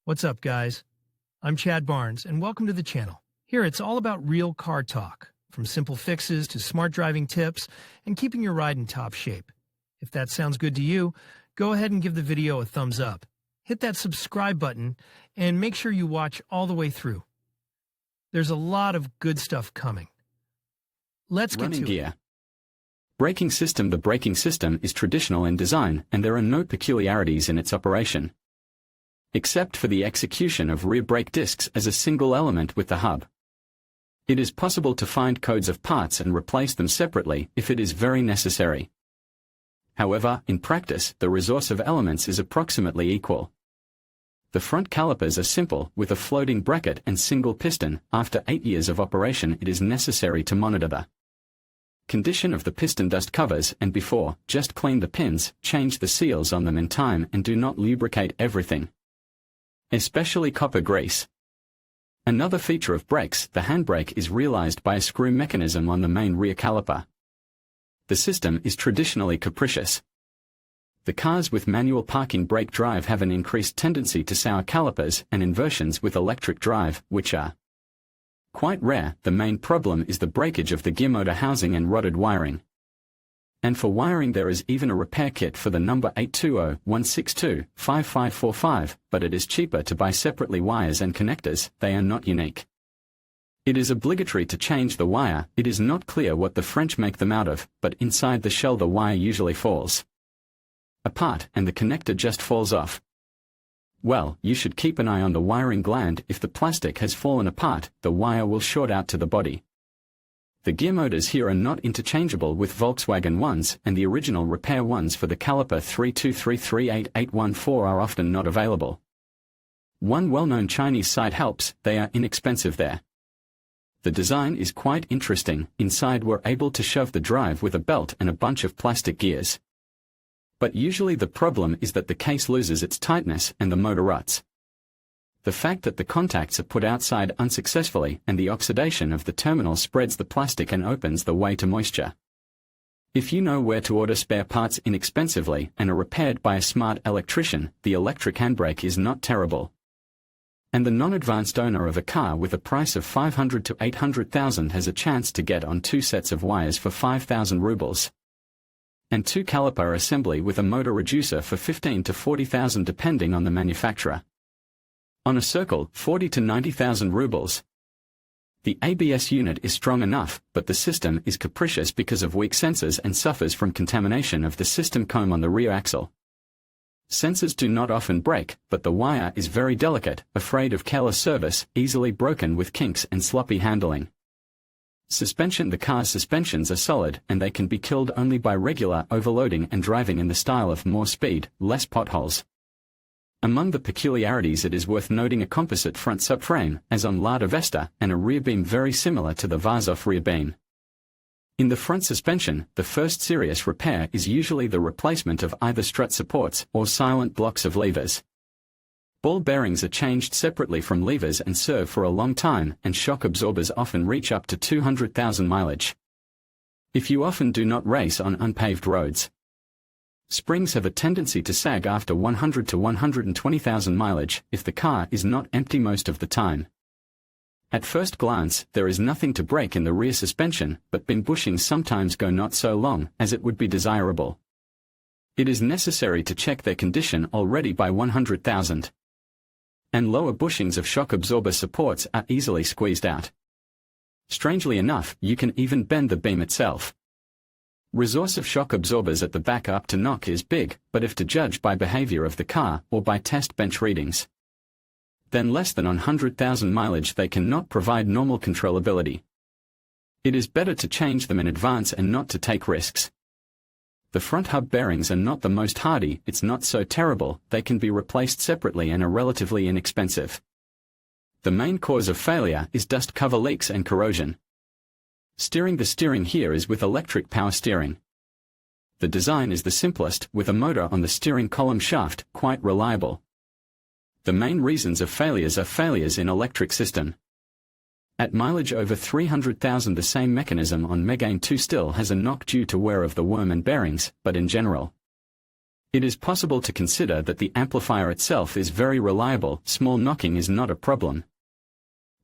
What's up, guys? I'm Chad Barnes, and welcome to the channel. Here, it's all about real car talk, from simple fixes to smart driving tips and keeping your ride in top shape. If that sounds good to you, go ahead and give the video a thumbs up. Hit that subscribe button, and make sure you watch all the way through. There's a lot of good stuff coming. Let's get to it. Braking system. The braking system is traditional in design, and there are no peculiarities in its operation, except for the execution of rear brake discs as a single element with the hub. It is possible to find codes of parts and replace them separately if it is very necessary. However, in practice, the resource of elements is approximately equal. The front calipers are simple, with a floating bracket and single piston. After 8 years of operation, it is necessary to monitor the condition of the piston dust covers, and before, just clean the pins, change the seals on them in time, and do not lubricate everything, especially copper grease. Another feature of brakes, the handbrake, is realized by a screw mechanism on the main rear caliper. The system is traditionally capricious. The cars with manual parking brake drive have an increased tendency to sour calipers, and inversions with electric drive, which are quite rare. The main problem is the breakage of the gear motor housing and rotted wiring. And for wiring, there is even a repair kit for the number 820-162-5545, but it is cheaper to buy separately wires and connectors. They are not unique. It is obligatory to change the wire. It is not clear what the French make them out of, but inside the shell the wire usually falls apart and the connector just falls off. Well, you should keep an eye on the wiring gland. If the plastic has fallen apart, the wire will short out to the body. The gear motors here are not interchangeable with Volkswagen ones, and the original repair ones for the caliper 323388814 are often not available. One well-known Chinese site helps. They are inexpensive there. The design is quite interesting. Inside we're able to shove the drive with a belt and a bunch of plastic gears. But usually the problem is that the case loses its tightness and the motor rots. The fact that the contacts are put outside unsuccessfully and the oxidation of the terminal spreads the plastic and opens the way to moisture. If you know where to order spare parts inexpensively and are repaired by a smart electrician, the electric handbrake is not terrible. And the non-advanced owner of a car with a price of 500 to 800,000 has a chance to get on 2 sets of wires for 5,000 rubles. And 2 caliper assembly with a motor reducer for 15 to 40,000 depending on the manufacturer. On a circle, 40 to 90,000 rubles. The ABS unit is strong enough, but the system is capricious because of weak sensors and suffers from contamination of the system comb on the rear axle. Sensors do not often break, but the wire is very delicate, afraid of careless service, easily broken with kinks and sloppy handling. Suspension. The car's suspensions are solid, and they can be killed only by regular overloading and driving in the style of more speed, less potholes. Among the peculiarities, it is worth noting a composite front subframe, as on Lada Vesta, and a rear beam very similar to the Vazov rear beam. In the front suspension, the first serious repair is usually the replacement of either strut supports or silent blocks of levers. Ball bearings are changed separately from levers and serve for a long time, and shock absorbers often reach up to 200,000 mileage. If you often do not race on unpaved roads, springs have a tendency to sag after 100 to 120,000 mileage if the car is not empty most of the time. At first glance, there is nothing to break in the rear suspension, but beam bushings sometimes go not so long as it would be desirable. It is necessary to check their condition already by 100,000. And lower bushings of shock absorber supports are easily squeezed out. Strangely enough, you can even bend the beam itself. Resource of shock absorbers at the back up to knock is big, but if to judge by behavior of the car or by test bench readings, then less than 100,000 mileage they cannot provide normal controllability. It is better to change them in advance and not to take risks. The front hub bearings are not the most hardy. It's not so terrible, they can be replaced separately and are relatively inexpensive. The main cause of failure is dust cover leaks and corrosion. Steering. The steering here is with electric power steering. The design is the simplest, with a motor on the steering column shaft, quite reliable. The main reasons of failures are failures in electric system. At mileage over 300,000, the same mechanism on Megane 2 still has a knock due to wear of the worm and bearings, but in general, It is possible to consider that the amplifier itself is very reliable, small knocking is not a problem.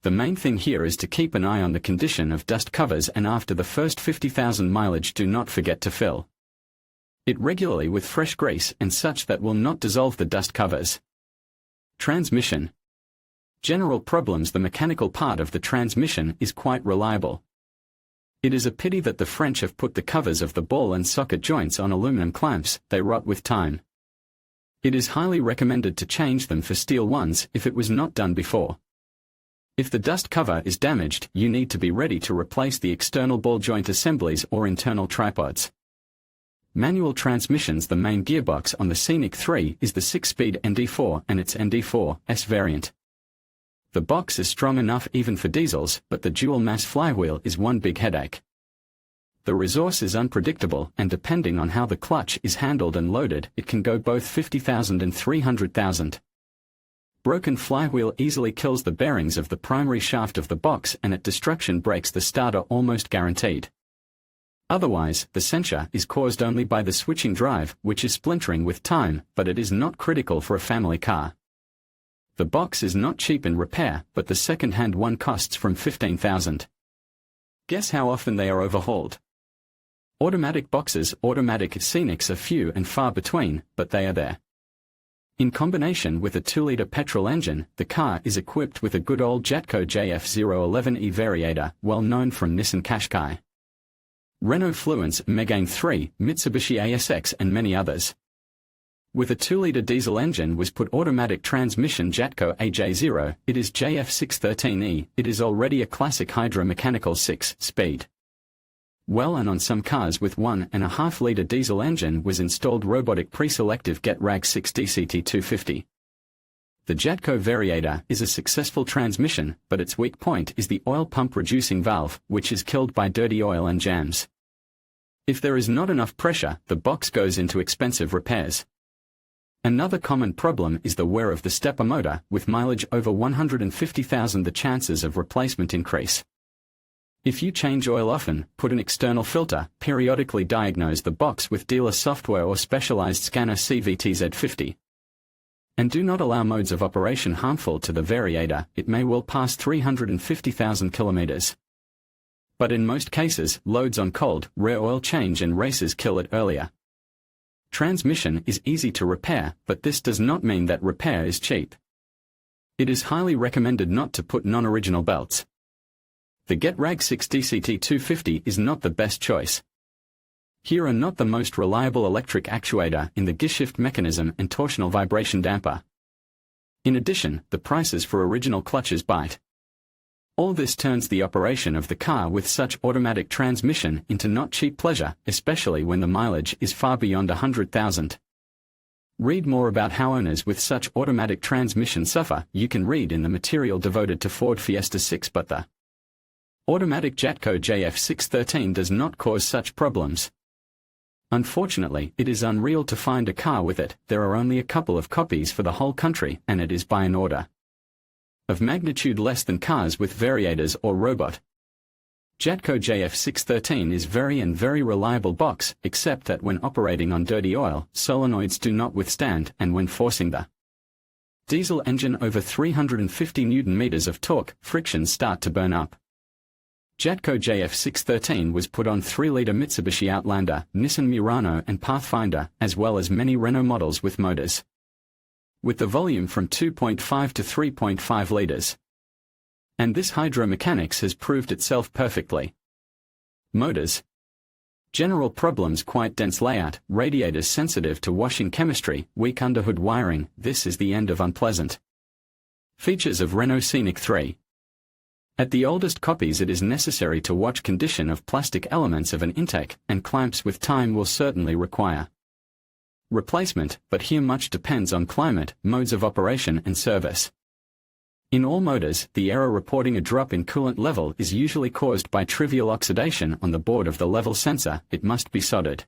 The main thing here is to keep an eye on the condition of dust covers, and after the first 50,000 mileage do not forget to fill it regularly with fresh grease and such that will not dissolve the dust covers. Transmission. General problems. The mechanical part of the transmission is quite reliable. It is a pity that the French have put the covers of the ball and socket joints on aluminum clamps, they rot with time. It is highly recommended to change them for steel ones if it was not done before. If the dust cover is damaged, you need to be ready to replace the external ball joint assemblies or internal tripods. Manual transmissions. The main gearbox on the Scenic 3 is the 6-speed ND4 and its ND4S variant. The box is strong enough even for diesels, but the dual-mass flywheel is one big headache. The resource is unpredictable, and depending on how the clutch is handled and loaded, it can go both 50,000 and 300,000. Broken flywheel easily kills the bearings of the primary shaft of the box, and at destruction breaks the starter almost guaranteed. Otherwise, the censure is caused only by the switching drive, which is splintering with time, but it is not critical for a family car. The box is not cheap in repair, but the second-hand one costs from 15,000. Guess how often they are overhauled? Automatic boxes. Automatic Scenics are few and far between, but they are there. In combination with a 2-liter petrol engine, the car is equipped with a good old Jatco JF011E variator, well known from Nissan Qashqai, Renault Fluence, Megane 3, Mitsubishi ASX and many others. With a 2-liter diesel engine was put automatic transmission Jatco AJ0, it is JF613E, it is already a classic hydro-mechanical 6-speed. Well, and on some cars with 1.5-liter diesel engine was installed robotic pre-selective GetRag 6 DCT250. The Jatco variator is a successful transmission, but its weak point is the oil pump reducing valve, which is killed by dirty oil and jams. If there is not enough pressure, the box goes into expensive repairs. Another common problem is the wear of the stepper motor. With mileage over 150,000, the chances of replacement increase. If you change oil often, put an external filter, periodically diagnose the box with dealer software or specialized scanner CVTZ50. And do not allow modes of operation harmful to the variator, it may well pass 350,000 kilometers. But in most cases, loads on cold, rare oil change and races kill it earlier. Transmission is easy to repair, but this does not mean that repair is cheap. It is highly recommended not to put non-original belts. The GetRag 6 DCT250 is not the best choice. Here are not the most reliable electric actuator in the gearshift mechanism and torsional vibration damper. In addition, the prices for original clutches bite. All this turns the operation of the car with such automatic transmission into not cheap pleasure, especially when the mileage is far beyond 100,000. Read more about how owners with such automatic transmission suffer. You can read in the material devoted to Ford Fiesta 6, but the automatic Jatco JF613 does not cause such problems. Unfortunately, it is unreal to find a car with it. There are only a couple of copies for the whole country, and it is by an order of magnitude less than cars with variators or robot. Jatco JF613 is very reliable box, except that when operating on dirty oil, solenoids do not withstand, and when forcing the diesel engine over 350 Nm of torque, frictions start to burn up. Jatco JF613 was put on 3-liter Mitsubishi Outlander, Nissan Murano and Pathfinder, as well as many Renault models with motors with the volume from 2.5 to 3.5 liters. And this hydromechanics has proved itself perfectly. Motors. General problems: quite dense layout, radiators sensitive to washing chemistry, weak underhood wiring. This is the end of unpleasant. Features of Renault Scenic III. At the oldest copies it is necessary to watch condition of plastic elements of an intake, and clamps with time will certainly require replacement, but here much depends on climate, modes of operation and service. In all motors, the error reporting a drop in coolant level is usually caused by trivial oxidation on the board of the level sensor. It must be soldered.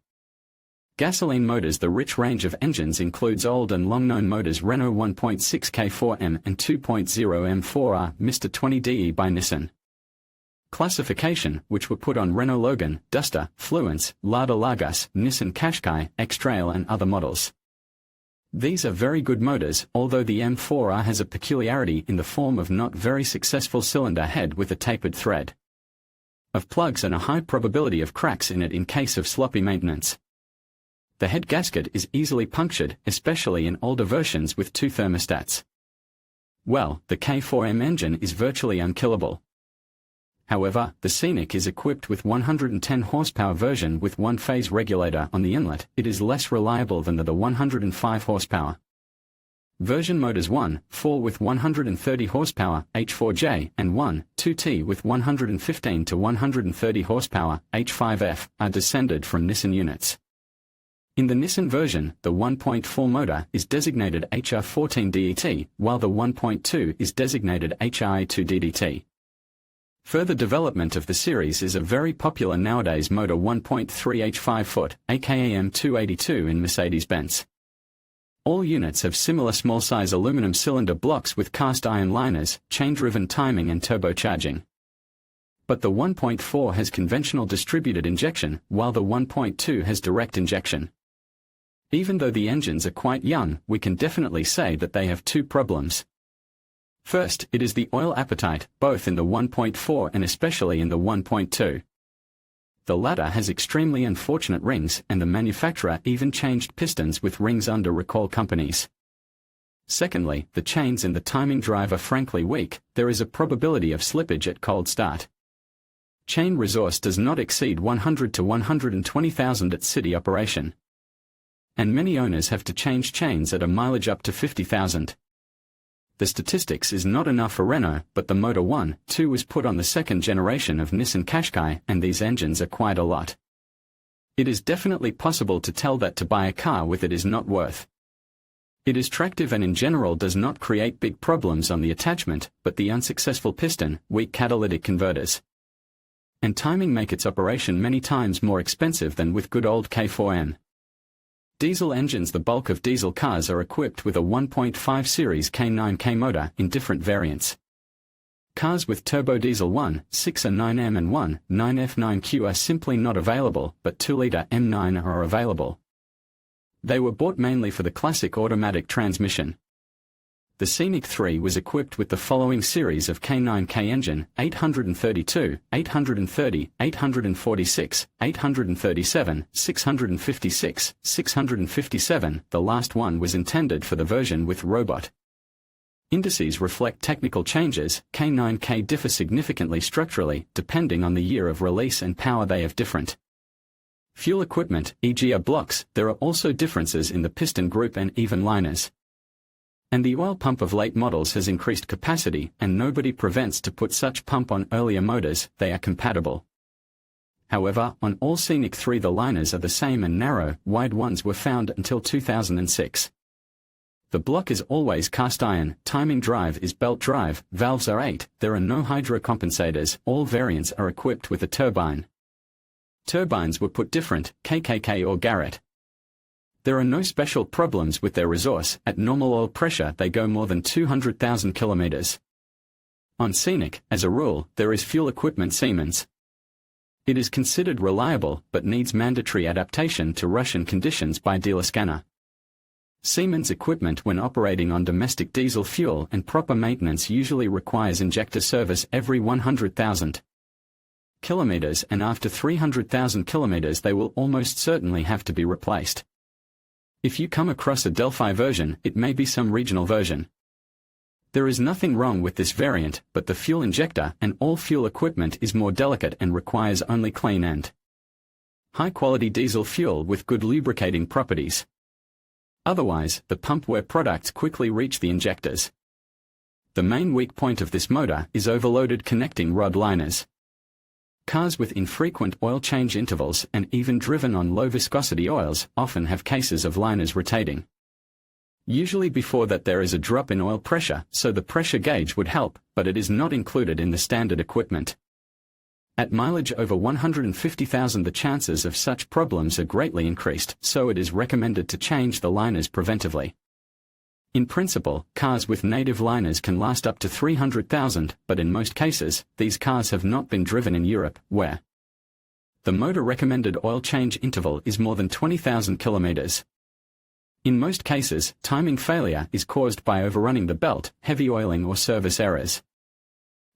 Gasoline motors. The rich range of engines includes old and long-known motors: Renault 1.6K4M and 2.0M4R, Mr. 20DE by Nissan. Classification, which were put on Renault Logan, Duster, Fluence, Lada Largus, Nissan Qashqai, X-Trail and other models. These are very good motors, although the M4R has a peculiarity in the form of not very successful cylinder head with a tapered thread of plugs and a high probability of cracks in it in case of sloppy maintenance. The head gasket is easily punctured, especially in older versions with two thermostats. Well, the K4M engine is virtually unkillable. However, the Scenic is equipped with 110 horsepower version with one-phase regulator on the inlet. It is less reliable than the 105 horsepower version motors 1.4 with 130 horsepower H4J and 1.2T with 115 to 130 horsepower H5F are descended from Nissan units. In the Nissan version, the 1.4 motor is designated HR14DET, while the 1.2 is designated HRA2DDT. Further development of the series is a very popular nowadays motor 1.3 H5 foot, aka M282 in Mercedes-Benz. All units have similar small-size aluminum cylinder blocks with cast-iron liners, chain-driven timing and turbocharging. But the 1.4 has conventional distributed injection, while the 1.2 has direct injection. Even though the engines are quite young, we can definitely say that they have two problems. First, it is the oil appetite, both in the 1.4 and especially in the 1.2. The latter has extremely unfortunate rings, and the manufacturer even changed pistons with rings under recall companies. Secondly, the chains and the timing drive are frankly weak. There is a probability of slippage at cold start. Chain resource does not exceed 100 to 120,000 at city operation. And many owners have to change chains at a mileage up to 50,000. The statistics is not enough for Renault, but the Motor 1.2 was put on the second generation of Nissan Qashqai, and these engines are quite a lot. It is definitely possible to tell that to buy a car with it is not worth. It is tractive and in general does not create big problems on the attachment, but the unsuccessful piston, weak catalytic converters, and timing make its operation many times more expensive than with good old K4M. Diesel engines. The bulk of diesel cars are equipped with a 1.5 series K9K motor in different variants. Cars with turbo diesel 1.6 and 9M and 1.9F9Q are simply not available, but 2-liter M9 are available. They were bought mainly for the classic automatic transmission. The Scenic III was equipped with the following series of K9K engine: 832, 830, 846, 837, 656, 657. The last one was intended for the version with robot. Indices reflect technical changes. K9K differ significantly structurally, depending on the year of release and power. They have different fuel equipment, e.g. blocks. There are also differences in the piston group and even liners. And the oil pump of late models has increased capacity, and nobody prevents to put such pump on earlier motors. They are compatible. However, on all Scenic III the liners are the same, and narrow, wide ones were found until 2006. The block is always cast iron, timing drive is belt drive, valves are 8, there are no hydrocompensators. All variants are equipped with a turbine. Turbines were put different, KKK or Garrett. There are no special problems with their resource. At normal oil pressure they go more than 200,000 kilometers. On Scenic, as a rule, there is fuel equipment Siemens. It is considered reliable, but needs mandatory adaptation to Russian conditions by dealer scanner. Siemens equipment when operating on domestic diesel fuel and proper maintenance usually requires injector service every 100,000 kilometers, and after 300,000 kilometers they will almost certainly have to be replaced. If you come across a Delphi version, it may be some regional version. There is nothing wrong with this variant, but the fuel injector and all fuel equipment is more delicate and requires only clean and high-quality diesel fuel with good lubricating properties. Otherwise, the pump wear products quickly reach the injectors. The main weak point of this motor is overloaded connecting rod liners. Cars with infrequent oil change intervals and even driven on low-viscosity oils often have cases of liners rotating. Usually before that there is a drop in oil pressure, so the pressure gauge would help, but it is not included in the standard equipment. At mileage over 150,000 the chances of such problems are greatly increased, so it is recommended to change the liners preventively. In principle, cars with native liners can last up to 300,000, but in most cases, these cars have not been driven in Europe, where the motor recommended oil change interval is more than 20,000 kilometers. In most cases, timing failure is caused by overrunning the belt, heavy oiling or service errors.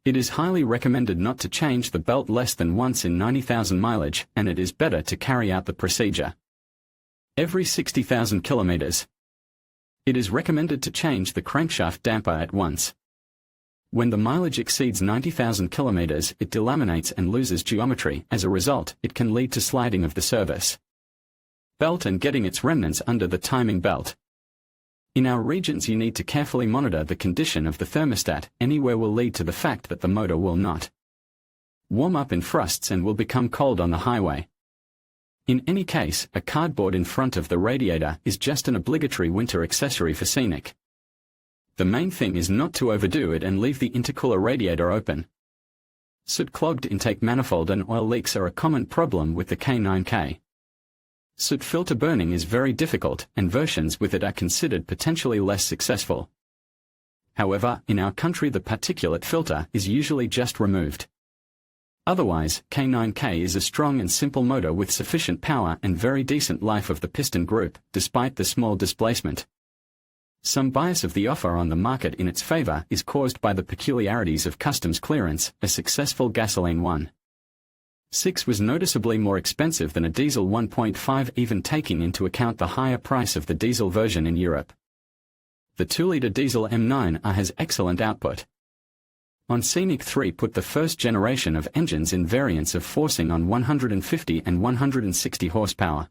It is highly recommended not to change the belt less than once in 90,000 mileage, and it is better to carry out the procedure every 60,000 kilometers. It is recommended to change the crankshaft damper at once. When the mileage exceeds 90,000 kilometers, it delaminates and loses geometry. As a result, it can lead to sliding of the service belt and getting its remnants under the timing belt. In our regions, you need to carefully monitor the condition of the thermostat. Anywhere will lead to the fact that the motor will not warm up in frosts and will become cold on the highway. In any case, a cardboard in front of the radiator is just an obligatory winter accessory for Scenic. The main thing is not to overdo it and leave the intercooler radiator open. Soot-clogged intake manifold and oil leaks are a common problem with the K9K. Soot filter burning is very difficult, and versions with it are considered potentially less successful. However, in our country the particulate filter is usually just removed. Otherwise, K9K is a strong and simple motor with sufficient power and very decent life of the piston group, despite the small displacement. Some bias of the offer on the market in its favor is caused by the peculiarities of customs clearance. A successful gasoline 1.6 was noticeably more expensive than a diesel 1.5, even taking into account the higher price of the diesel version in Europe. The 2-liter diesel M9R has excellent output. On Scenic 3 put the first generation of engines in variants of forcing on 150 and 160 horsepower.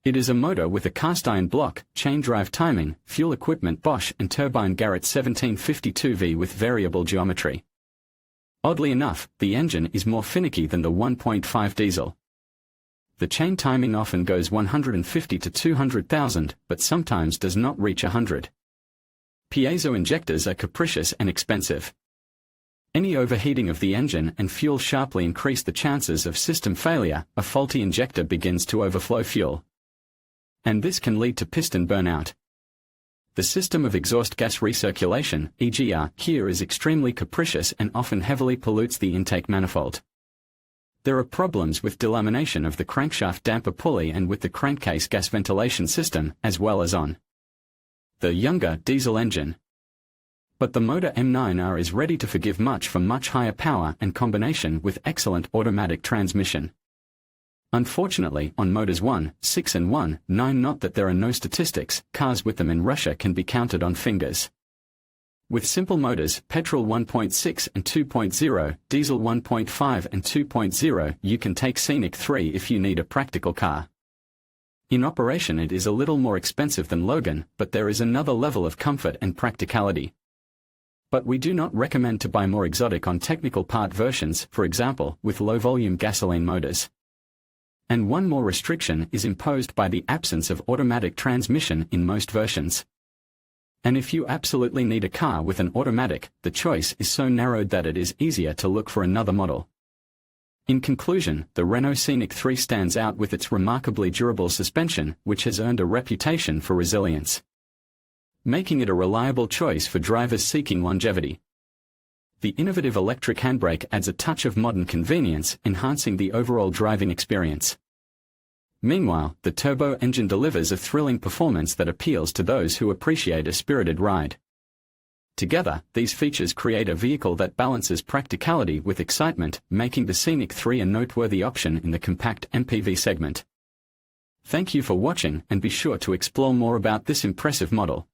It is a motor with a cast iron block, chain drive timing, fuel equipment Bosch and turbine Garrett 1752V with variable geometry. Oddly enough, the engine is more finicky than the 1.5 diesel. The chain timing often goes 150 to 200,000, but sometimes does not reach 100. Piezo injectors are capricious and expensive. Any overheating of the engine and fuel sharply increase the chances of system failure. A faulty injector begins to overflow fuel, and this can lead to piston burnout. The system of exhaust gas recirculation, EGR, here is extremely capricious and often heavily pollutes the intake manifold. There are problems with delamination of the crankshaft damper pulley and with the crankcase gas ventilation system, as well as on the younger diesel engine. But the motor M9R is ready to forgive much for much higher power and combination with excellent automatic transmission. Unfortunately, on motors 1.6 and 1.9, not that there are no statistics, cars with them in Russia can be counted on fingers. With simple motors, petrol 1.6 and 2.0, diesel 1.5 and 2.0, you can take Scenic 3 if you need a practical car. In operation it is a little more expensive than Logan, but there is another level of comfort and practicality. But we do not recommend to buy more exotic on technical part versions, for example, with low-volume gasoline motors. And one more restriction is imposed by the absence of automatic transmission in most versions. And if you absolutely need a car with an automatic, the choice is so narrowed that it is easier to look for another model. In conclusion, the Renault Scenic III stands out with its remarkably durable suspension, which has earned a reputation for resilience, making it a reliable choice for drivers seeking longevity. The innovative electric handbrake adds a touch of modern convenience, enhancing the overall driving experience. Meanwhile, the turbo engine delivers a thrilling performance that appeals to those who appreciate a spirited ride. Together, these features create a vehicle that balances practicality with excitement, making the Scenic 3 a noteworthy option in the compact MPV segment. Thank you for watching, and be sure to explore more about this impressive model.